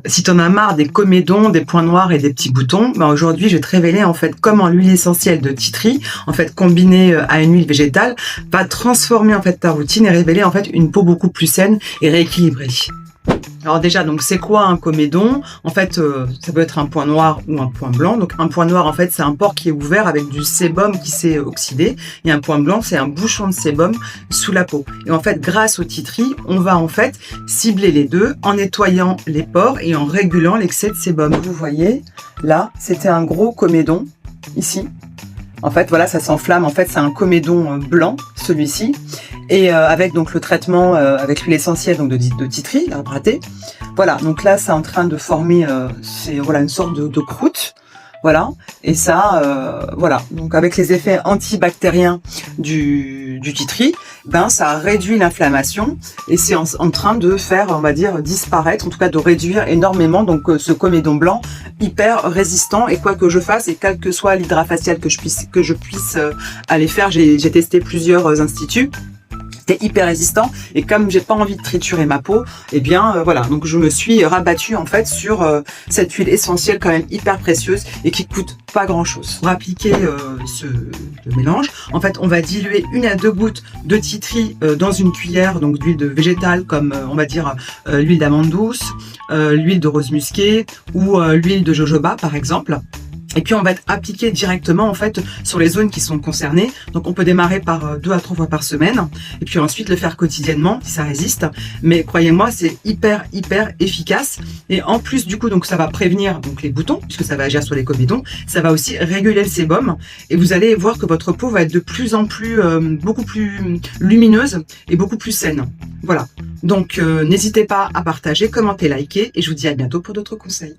Si tu en as marre des comédons, des points noirs et des petits boutons, ben aujourd'hui, je vais te révéler en fait comment l'huile essentielle de tea tree, en fait combinée à une huile végétale, va transformer en fait ta routine et révéler en fait une peau beaucoup plus saine et rééquilibrée. Alors déjà, donc c'est quoi un comédon? En fait, ça peut être un point noir ou un point blanc. Donc un point noir, en fait, c'est un pore qui est ouvert avec du sébum qui s'est oxydé. Et un point blanc, c'est un bouchon de sébum sous la peau. Et en fait, grâce au tea tree, on va en fait cibler les deux en nettoyant les pores et en régulant l'excès de sébum. Vous voyez, là, c'était un gros comédon, ici. En fait, voilà, ça s'enflamme. En fait, c'est un comédon blanc, celui-ci. Et avec donc le traitement avec l'huile essentielle donc de tea tree, l'arbre à thé. Voilà, donc là, c'est en train de former voilà, une sorte de croûte. Voilà, et ça, voilà. Donc avec les effets antibactériens du tea tree, ben ça réduit l'inflammation et c'est en train de faire, on va dire, disparaître, en tout cas de réduire énormément donc ce comédon blanc hyper résistant. Et quoi que je fasse et quel que soit l'hydrafacial que je puisse aller faire, j'ai testé plusieurs instituts. C'était hyper résistant et comme j'ai pas envie de triturer ma peau, et bien voilà, donc je me suis rabattue en fait sur cette huile essentielle quand même hyper précieuse et qui coûte pas grand chose. Pour appliquer le mélange, en fait on va diluer 1 à 2 gouttes de tea tree dans une cuillère donc d'huile de végétale comme on va dire l'huile d'amande douce, l'huile de rose musquée ou l'huile de jojoba par exemple. Et puis on va appliquer directement en fait sur les zones qui sont concernées. Donc on peut démarrer par 2 à 3 fois par semaine et puis ensuite le faire quotidiennement si ça résiste. Mais croyez-moi, c'est hyper efficace. Et en plus du coup donc ça va prévenir donc les boutons puisque ça va agir sur les comédons. Ça va aussi réguler le sébum et vous allez voir que votre peau va être de plus en plus beaucoup plus lumineuse et beaucoup plus saine. Voilà. Donc n'hésitez pas à partager, commenter, liker et je vous dis à bientôt pour d'autres conseils.